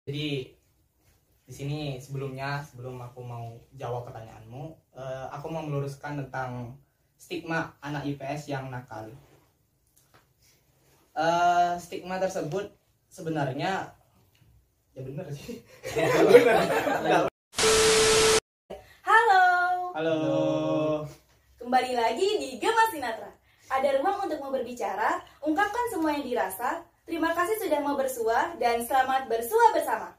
Jadi di sini sebelum aku mau jawab pertanyaanmu, aku mau meluruskan tentang stigma anak IPS yang nakal. Stigma tersebut sebenarnya ya benar sih. Benar. Halo. Halo. Kembali lagi di Gema Sinatra. Ada ruang untuk mau berbicara, ungkapkan semua yang dirasa. Terima kasih sudah mau bersua dan selamat bersua bersama.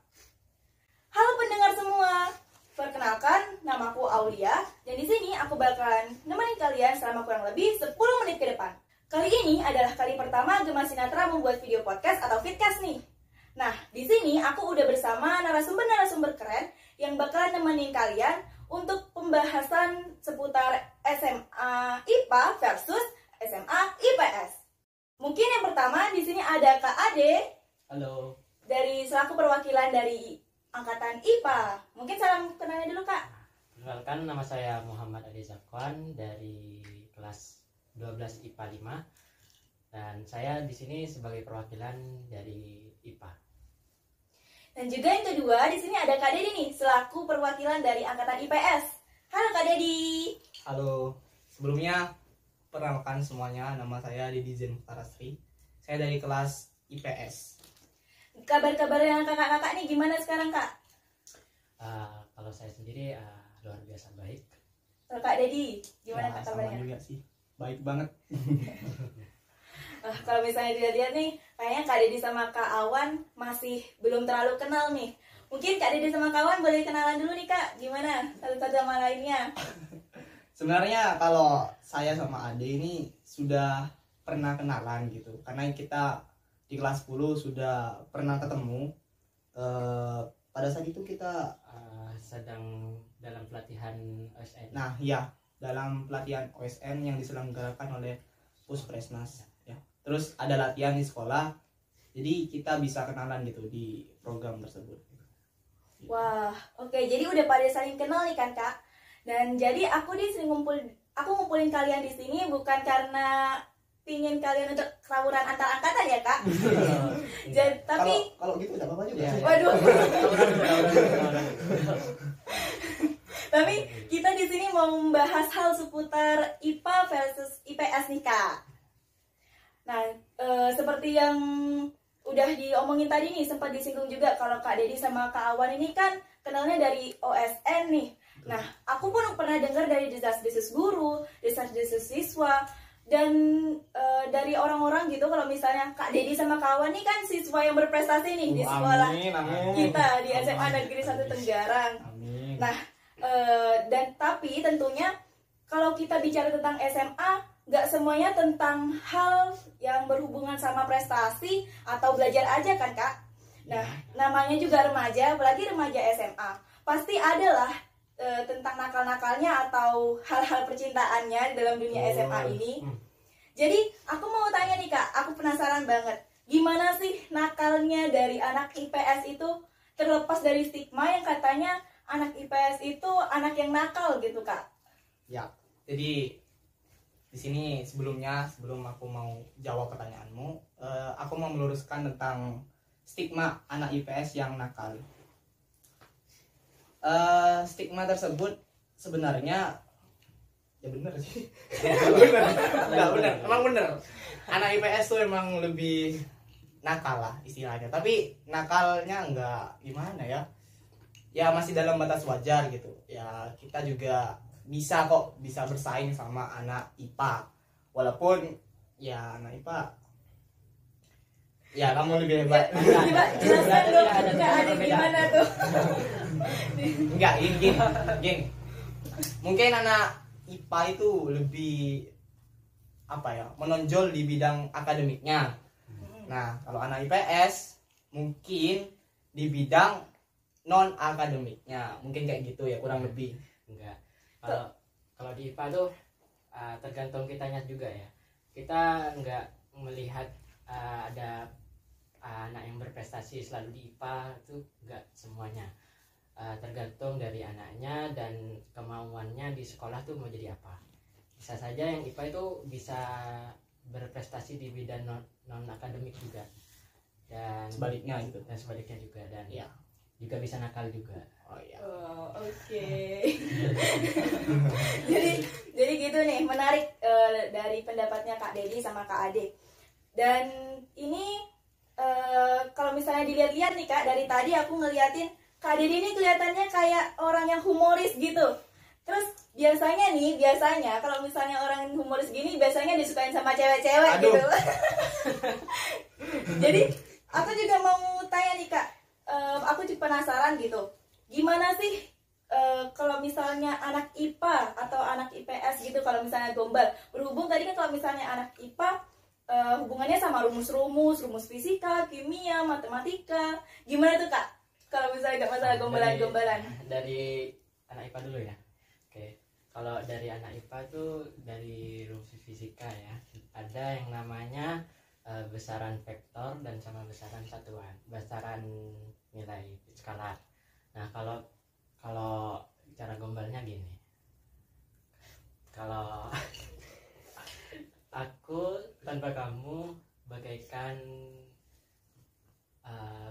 Halo pendengar semua. Perkenalkan, namaku Aulia dan di sini aku bakalan nemenin kalian selama kurang lebih 10 menit ke depan. Kali ini adalah kali pertama Gema Sinatra membuat video podcast atau vidcast nih. Nah, di sini aku udah bersama narasumber-narasumber keren yang bakalan nemenin kalian untuk pembahasan seputar SMA IPA versus SMA IPS. Mungkin yang pertama di sini ada Kak Ade. Halo. Dari selaku perwakilan dari angkatan IPA. Mungkin salam kenalnya dulu, Kak. Perkenalkan, nama saya Muhammad Ade Zakwan dari kelas 12 IPA 5 dan saya di sini sebagai perwakilan dari IPA. Dan juga yang kedua di sini ada Kak Dedi nih selaku perwakilan dari angkatan IPS. Halo Kak Dedi. Halo. Sebelumnya perkenalkan semuanya, nama saya Dedi Zen Tarasri. Saya dari kelas IPS. Kabar-kabar yang kakak-kakak nih gimana sekarang, Kak? Kalau saya sendiri luar biasa baik. Kalau Kak Dedi gimana, Ya, Kak, sama kabarnya? juga sih. Baik banget. Kalau misalnya dilihat nih, kayaknya Kak Dedi sama Kak Awan masih belum terlalu kenal nih. Mungkin Kak Dedi sama Kak Awan boleh kenalan dulu nih, Kak. Gimana satu sama lainnya? Sebenarnya kalau saya sama Ade ini sudah pernah kenalan gitu. Karena kita di kelas 10 sudah pernah ketemu. Pada saat itu kita Sedang dalam pelatihan OSN. nah ya dalam pelatihan OSN yang diselenggarakan oleh Puskesmas ya. Terus ada latihan di sekolah. Jadi kita bisa kenalan gitu di program tersebut. Wah, oke. Jadi udah pada saling kenal nih kan, Kak? Dan jadi aku ngumpulin kalian di sini bukan karena pingin kalian untuk tawuran antar angkatan ya, Kak. Jadi, tapi kalau gitu tidak apa-apa juga. Ya, sih. ya. waduh. Tapi kita di sini mau membahas hal seputar IPA versus IPS nih, Kak. Nah, seperti yang udah diomongin tadi nih, sempat disinggung juga kalau Kak Dedi sama Kak Awan ini kan kenalnya dari OSN nih. Nah, aku pun pernah dengar dari desas-desus guru, desas-desus siswa, dan dari orang-orang gitu kalau misalnya Kak Dedi sama Kak Awan ini kan siswa yang berprestasi nih di sekolah Amin. kita di SMA Negeri 1 Tenggarang. Amin. Nah, dan tapi tentunya kalau kita bicara tentang SMA, nggak semuanya tentang hal yang berhubungan sama prestasi atau belajar aja kan, Kak? Nah, namanya juga remaja, apalagi remaja SMA. Pasti adalah tentang nakal-nakalnya atau hal-hal percintaannya dalam dunia SMA ini. Jadi, aku mau tanya nih, Kak, aku penasaran banget. Gimana sih nakalnya dari anak IPS itu terlepas dari stigma yang katanya anak IPS itu anak yang nakal gitu, Kak? Ya, jadi di sini sebelum aku mau jawab pertanyaanmu, aku mau meluruskan tentang stigma anak IPS yang nakal. Stigma tersebut sebenarnya ya benar sih. benar. Emang benar. Anak IPS tuh emang lebih nakal lah istilahnya. Tapi nakalnya enggak gimana ya? Ya masih dalam batas wajar gitu. Ya kita juga bisa bersaing sama anak IPA. Walaupun ya anak IPA ya kamu lebih hebat. Jelaskan dong, Kak, ada gimana tuh? Enggak, gini. Mungkin anak IPA itu lebih menonjol di bidang akademiknya. Nah, kalau anak IPS mungkin di bidang non akademiknya. Mungkin kayak gitu ya, kurang lebih. Enggak. Kalau di IPA tuh tergantung kitanya juga ya. Kita enggak melihat ada anak yang berprestasi selalu di IPA, itu enggak semuanya. Tergantung dari anaknya dan kemauannya di sekolah tuh mau jadi apa. Bisa saja yang IPA itu bisa berprestasi di bidang non akademik juga. dan sebaliknya gitu. dan sebaliknya juga, dan Iya. juga bisa nakal juga. Oh iya. Oh, oke. jadi gitu nih, menarik dari pendapatnya Kak Dedi sama Kak Ade. Dan ini kalau misalnya dilihat-lihat nih Kak, dari tadi aku ngeliatin Kak Dedi ini kelihatannya kayak orang yang humoris gitu. Terus biasanya kalau misalnya orang humoris gini biasanya disukain sama cewek-cewek Aduh. gitu. Jadi aku juga mau tanya nih Kak, aku juga penasaran gitu. Gimana sih kalau misalnya anak IPA atau anak IPS gitu, kalau misalnya gombal? Berhubung tadi kan kalau misalnya anak IPA hubungannya sama rumus fisika, kimia, matematika. Gimana tuh Kak? Kalau misalnya nggak masalah gombalan-gombalan. Dari anak IPA dulu ya. Oke. Kalau dari anak IPA tuh dari rumus fisika ya. Ada yang namanya besaran vektor dan sama besaran satuan, besaran nilai skalar. Nah, kalau cara gombalnya gini. Kalau aku tanpa kamu bagaikan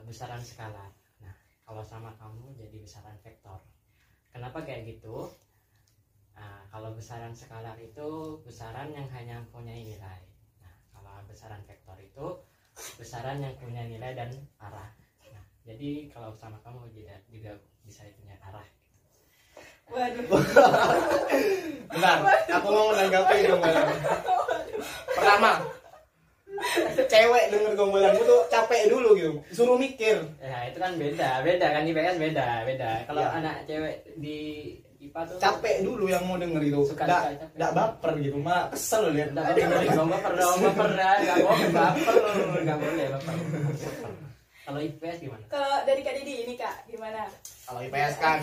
besaran skalar. Nah, kalau sama kamu jadi besaran vektor. Kenapa kayak gitu? Nah, kalau besaran skalar itu besaran yang hanya mempunyai nilai. Nah, kalau besaran vektor itu besaran yang punya nilai dan arah. Nah, jadi kalau sama kamu juga bisa punya arah. Waduh. Bentar, aku mau menanggapi gombalan. Pertama, cewek denger gombalanmu tuh capek dulu gitu, suruh mikir. Ya, itu kan beda kan, IPS beda. Kalau Ya. anak cewek di IPA tuh Capek dulu yang mau denger itu. Suka capek. Nggak baper gitu, malah kesel lihat. Nggak boleh baper, nggak boleh baper. Kalau IPS gimana? Kalau dari Kak Didi ini Kak, gimana? Kalau IPS kan,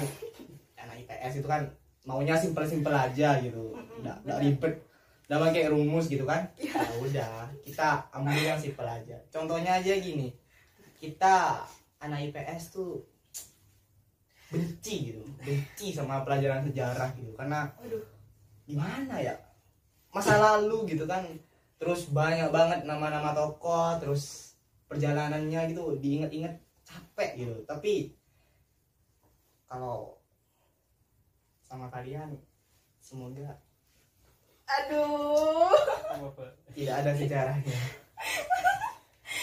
anak IPS itu kan maunya simpel-simpel aja gitu, nggak ribet, nggak pakai rumus gitu kan. Ya udah, kita ambil yang simpel aja. Contohnya aja gini, kita anak IPS tuh benci sama pelajaran sejarah gitu, karena Waduh. gimana ya, masa lalu gitu kan, terus banyak banget nama-nama tokoh, terus perjalanannya gitu diinget-inget capek gitu. Tapi kalau sama kalian semoga Aduh. tidak ada sejarahnya,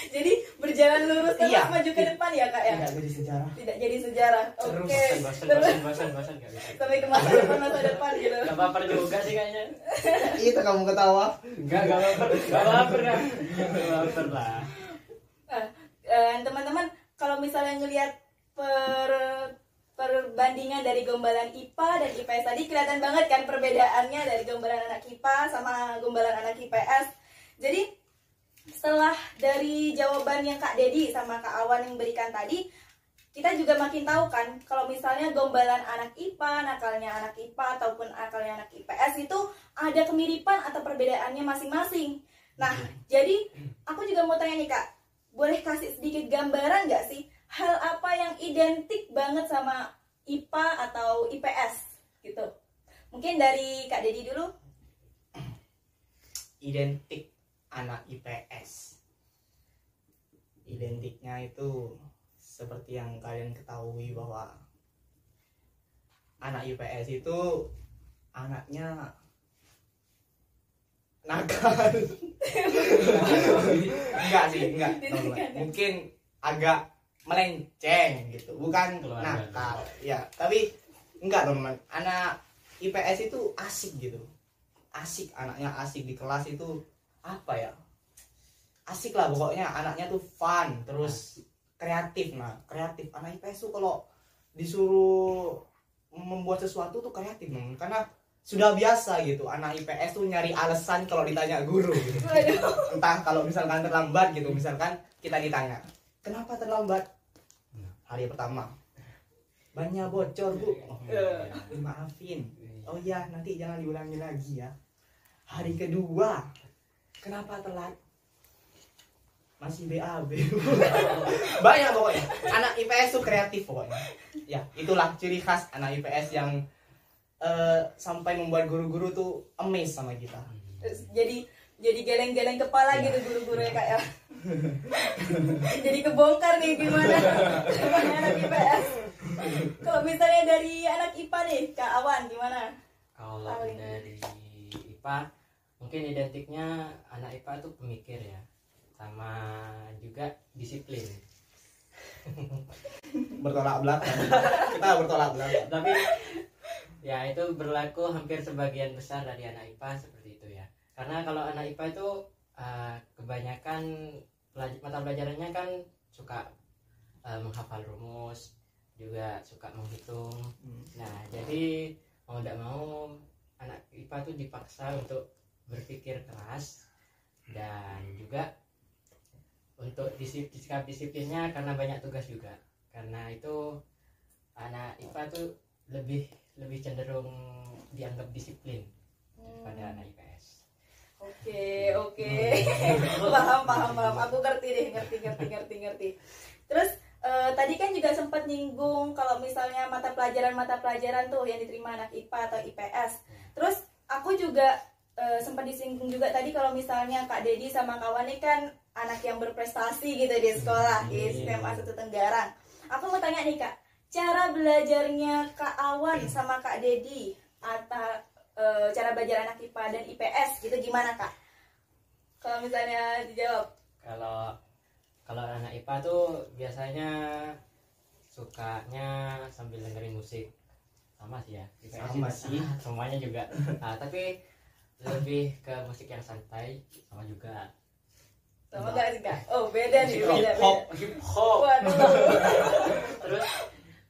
Jadi berjalan lurus terus Iya. maju ke depan ya Kak ya? tidak jadi sejarah. Tidak jadi sejarah. Terus, Oke. Bosan nggak bisa. Sampai ke masa depan gitu. Gak baper juga sih kayaknya. Itu kamu ketawa. Gak baper lah. Nah, teman-teman kalau misalnya ngelihat perbandingan dari gombalan IPA dan IPS tadi, kelihatan banget kan perbedaannya dari gombalan anak IPA sama gombalan anak IPS. Jadi setelah dari jawaban yang Kak Dedi sama Kak Awan yang berikan tadi, kita juga makin tahu kan kalau misalnya gombalan anak IPA, nakalnya anak IPA ataupun nakalnya anak IPS itu ada kemiripan atau perbedaannya masing-masing. Nah, jadi aku juga mau tanya nih Kak, boleh kasih sedikit gambaran nggak sih hal apa yang identik banget sama IPA atau IPS gitu? Mungkin dari Kak Dedi dulu. Identik anak IPS, identiknya itu seperti yang kalian ketahui bahwa anak IPS itu anaknya nakal. enggak mungkin agak melenceng gitu, bukan Keluarga. nakal ya, tapi enggak teman, anak IPS itu asik gitu, asik, anaknya asik di kelas itu apa ya, asik lah pokoknya, anaknya tuh fun, terus kreatif. Nah, kreatif anak IPS tuh kalau disuruh membuat sesuatu tuh kreatif teman, karena sudah biasa gitu anak IPS tuh nyari alasan kalau ditanya guru gitu. Entah kalau misalkan terlambat gitu, misalkan kita ditanya kenapa terlambat hari pertama, bannya bocor bu, dimaafin, oh iya nanti jangan diulangi lagi ya. Hari kedua kenapa telat, masih BAB. Banyak pokoknya anak IPS tuh kreatif pokoknya ya. Itulah ciri khas anak IPS yang sampai membuat guru-guru tuh amazed sama kita. Jadi jadi geleng-geleng kepala Iya. gitu guru-guru ya kak ya. Jadi kebongkar nih gimana anak IPS. Kalau misalnya dari anak IPA nih Kak Awan gimana? Kalau Paling. dari IPA mungkin identiknya anak IPA itu pemikir ya, sama juga disiplin. Bertolak belakang. Kita bertolak belakang. Tapi ya itu berlaku hampir sebagian besar dari anak IPA seperti itu ya. Karena kalau anak IPA itu kebanyakan mata pelajarannya kan suka menghafal rumus, juga suka menghitung. Nah, jadi mau tidak mau anak IPA itu dipaksa untuk berpikir keras dan juga untuk sikap disiplinnya karena banyak tugas juga. Karena itu anak IPA itu lebih cenderung dianggap disiplin daripada anak IPS. Oke. Paham. Aku ngerti. Terus tadi kan juga sempat nyinggung kalau misalnya mata pelajaran tuh yang diterima anak IPA atau IPS. Terus aku juga sempat disinggung juga tadi kalau misalnya Kak Dedi sama kawan ini kan anak yang berprestasi gitu di sekolah di SMA 1 Tenggarang. Aku mau tanya nih Kak, cara belajarnya Kak Awan sama Kak Dedi atau cara belajar anak IPA dan IPS gitu gimana Kak? Kalau misalnya dijawab. Kalau anak IPA tuh biasanya sukanya sambil dengerin musik. Sama sih ya. IPS Sama juga, sih. semuanya juga. Tapi lebih ke musik yang santai, sama juga. Sama gak sih Kak? Oh beda nih, beda. Hip hop. Waduh. Terus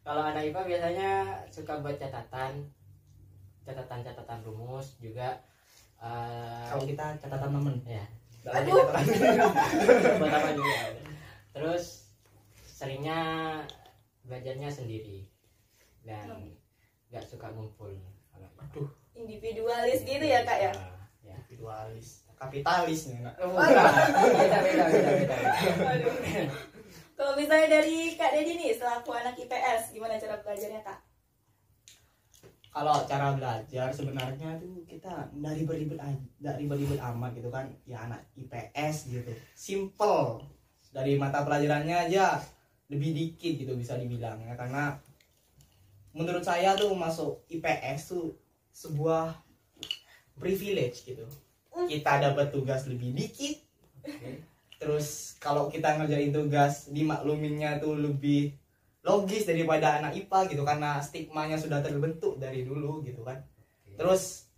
kalau anak IPA biasanya suka buat catatan rumus juga. Kalau kita catatan temen. Ya. Aduh. Buat apa juga. Terus seringnya belajarnya sendiri dan nggak suka ngumpul. Aduh, Individualis gitu ya Kak ya? Ya. individualis, kapitalis nih. Beda. Aduh. Kalau misalnya dari Kak Dedi nih selaku anak IPS gimana cara belajarnya Kak? Kalau cara belajar sebenarnya tuh kita dari ribet-ribet amat gitu kan, ya anak IPS gitu, simple, dari mata pelajarannya aja lebih dikit gitu bisa dibilang ya, karena menurut saya tuh masuk IPS tuh sebuah privilege gitu, kita dapat tugas lebih dikit, terus kalau kita ngerjain tugas dimakluminnya tuh lebih logis daripada anak IPA gitu, karena stigmanya sudah terbentuk dari dulu gitu kan. Terus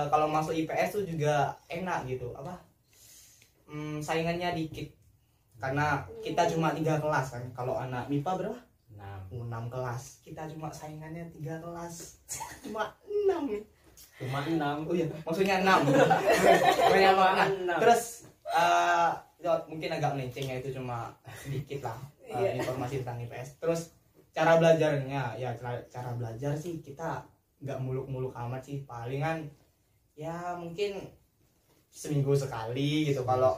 kalau masuk IPS tuh juga enak gitu, saingannya dikit karena kita cuma 3 kelas kan. Kalau anak MIPA berapa? 6 kelas, kita cuma saingannya 3 kelas. Cuma 6. Oh iya, maksudnya 6. Terus mungkin agak melenceng ya, itu cuma sedikit lah informasi tentang IPS. Terus cara belajarnya ya, cara belajar sih kita nggak muluk-muluk amat sih, palingan ya mungkin seminggu sekali gitu. Kalau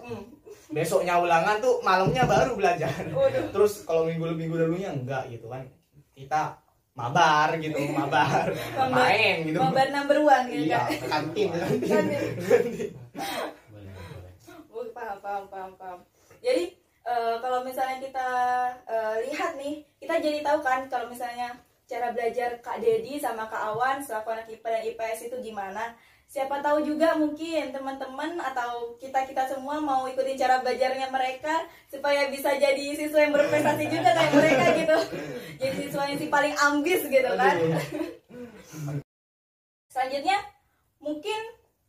besoknya ulangan tuh malamnya baru belajar. Terus kalau minggu dulunya enggak gitu kan, kita mabar main gitu, Mabar number 1 gitu iya, Kak. kantin. Boleh. Paham. Jadi kalau misalnya kita lihat nih, kita jadi tahu kan kalau misalnya cara belajar Kak Dedi sama Kak Awan selaku anak IPA dan IPS itu gimana. Siapa tahu juga mungkin teman-teman atau kita semua mau ikutin cara belajarnya mereka supaya bisa jadi siswa yang berprestasi juga kayak mereka gitu. Jadi siswa yang si paling ambis gitu kan. Selanjutnya mungkin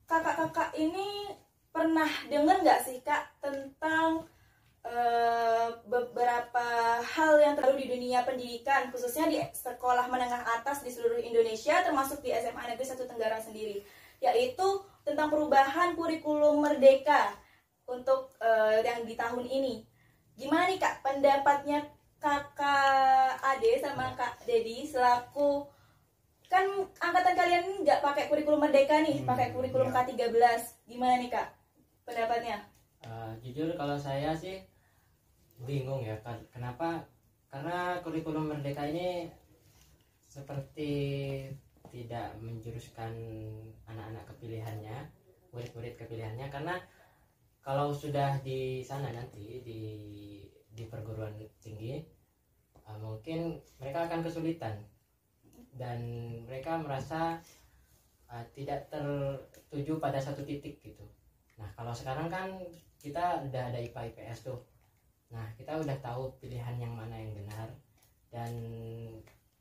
kakak-kakak ini pernah dengar nggak sih Kak tentang beberapa hal yang terbaru di dunia pendidikan, khususnya di sekolah menengah atas di seluruh Indonesia, termasuk di SMA Negeri 1 Tenggarang sendiri, yaitu tentang perubahan kurikulum merdeka untuk yang di tahun ini. Gimana nih Kak pendapatnya Kakak Ade sama Kak Dedi selaku, kan angkatan kalian nggak pakai kurikulum merdeka nih, pakai kurikulum K13. Gimana nih Kak pendapatnya? Jujur kalau saya sih bingung ya, kenapa? Karena kurikulum merdeka ini seperti tidak menjuruskan anak-anak kepilihannya, murid-murid kepilihannya, karena kalau sudah di sana nanti di perguruan tinggi, mungkin mereka akan kesulitan dan mereka merasa tidak tertuju pada satu titik gitu. Nah kalau sekarang kan kita udah ada IPA IPS tuh, nah kita udah tahu pilihan yang mana yang benar, dan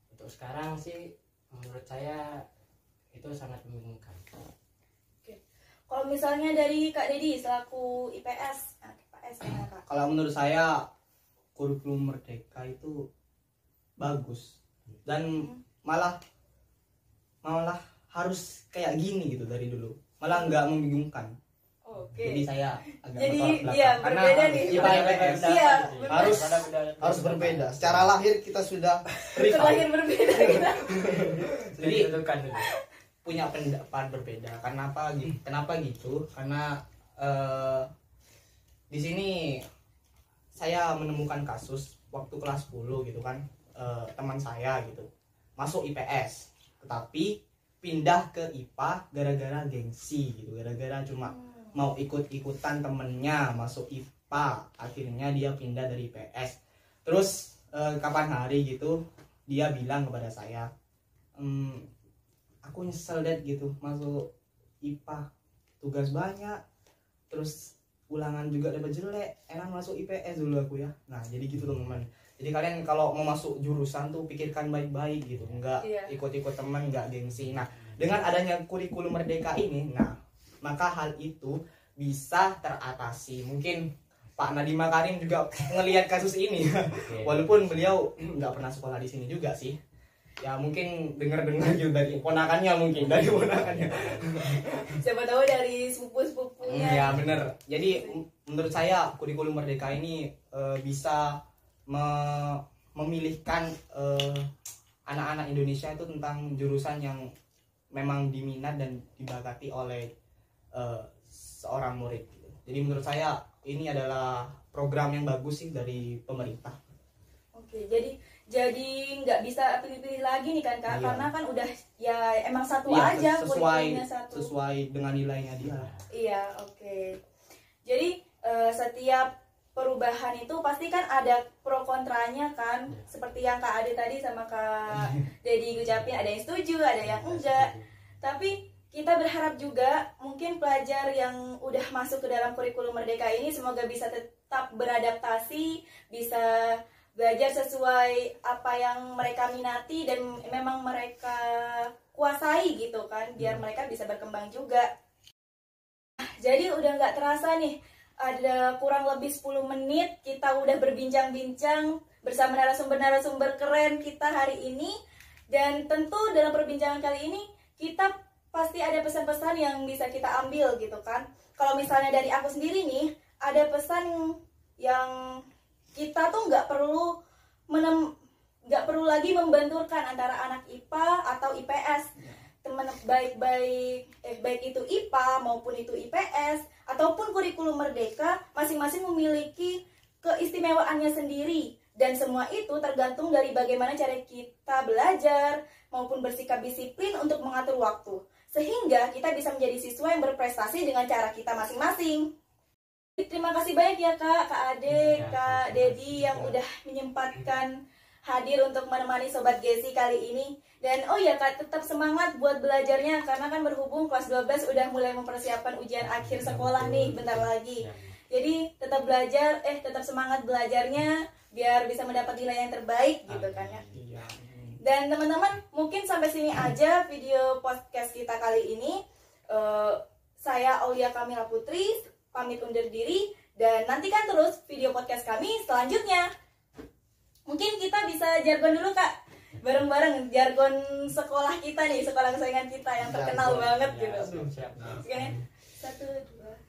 untuk sekarang sih menurut saya itu sangat membingungkan. Kalau misalnya dari Kak Dedi selaku IPS, gimana Kak? Kalau menurut saya kurikulum Merdeka itu bagus dan malah harus kayak gini gitu dari dulu, malah nggak membingungkan. Oke. Jadi saya agak Jadi bertolak belakang. iya Karena berbeda nih. IPA IPS Iya, harus berbeda. Secara lahir kita sudah rival. terlahir berbeda kita. Jadi Tentukan dulu. punya pendapat berbeda. Kenapa gitu? Karena di sini saya menemukan kasus waktu kelas 10 gitu kan, teman saya gitu masuk IPS tetapi pindah ke IPA gara-gara gengsi gitu, gara-gara cuma mau ikut-ikutan temennya masuk IPA, akhirnya dia pindah dari IPS. Terus kapan hari gitu dia bilang kepada saya, aku nyesel deh gitu masuk IPA, tugas banyak, terus ulangan juga dapat jelek, enak masuk IPS dulu aku ya. Nah jadi gitu teman-teman, jadi kalian kalau mau masuk jurusan tuh pikirkan baik-baik gitu, enggak ikut-ikut teman, enggak gengsi. Nah dengan adanya kurikulum Merdeka ini, nah maka hal itu bisa teratasi. Mungkin Pak Nadiem Makarim juga ngelihat kasus ini, walaupun beliau nggak pernah sekolah di sini juga sih. Ya mungkin dengar-dengar gitu dari ponakannya, Siapa tahu dari sepupu-sepupunya. Ya bener. Jadi menurut saya kurikulum Merdeka ini bisa memilihkan anak-anak Indonesia itu tentang jurusan yang memang diminat dan dibakati oleh seorang murid. Jadi menurut saya ini adalah program yang bagus sih dari pemerintah. Oke, jadi nggak bisa pilih-pilih lagi nih kan Kak, Iya. karena kan udah ya emang satu Iya, aja kurikulumnya satu. sesuai dengan nilainya dia. Iya, oke. Jadi setiap perubahan itu pasti kan ada pro kontranya kan, seperti yang Kak Ade tadi sama Kak Dedi ucapin, ada yang setuju, ada yang enggak. Tapi kita berharap juga mungkin pelajar yang udah masuk ke dalam kurikulum Merdeka ini semoga bisa tetap beradaptasi, bisa belajar sesuai apa yang mereka minati dan memang mereka kuasai gitu kan, biar mereka bisa berkembang juga. Jadi udah nggak terasa nih, ada kurang lebih 10 menit kita udah berbincang-bincang bersama narasumber-narasumber keren kita hari ini. Dan tentu dalam perbincangan kali ini kita pasti ada pesan-pesan yang bisa kita ambil gitu kan. Kalau misalnya dari aku sendiri nih, ada pesan yang kita tuh nggak perlu lagi membenturkan antara anak IPA atau IPS. Teman baik itu IPA maupun itu IPS ataupun kurikulum Merdeka, masing-masing memiliki keistimewaannya sendiri, dan semua itu tergantung dari bagaimana cara kita belajar maupun bersikap disiplin untuk mengatur waktu, sehingga kita bisa menjadi siswa yang berprestasi dengan cara kita masing-masing. Terima kasih banyak ya Kak Ade, Kak Dedi yang udah menyempatkan hadir untuk menemani Sobat Gesi kali ini. Dan oh ya Kak, tetap semangat buat belajarnya, karena kan berhubung kelas 12 udah mulai mempersiapkan ujian akhir sekolah nih bentar lagi. Jadi tetap belajar, tetap semangat belajarnya biar bisa mendapat nilai yang terbaik gitu kan ya. Dan teman-teman, mungkin sampai sini aja video podcast kita kali ini. Saya Aulia Kamila Putri pamit undur diri, dan nantikan terus video podcast kami selanjutnya. Mungkin kita bisa jargon dulu Kak, bareng-bareng jargon sekolah kita nih, sekolah kesayangan kita yang terkenal banget gitu. Siap. Oke, 1,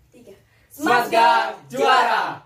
2, 3. Semangat juara.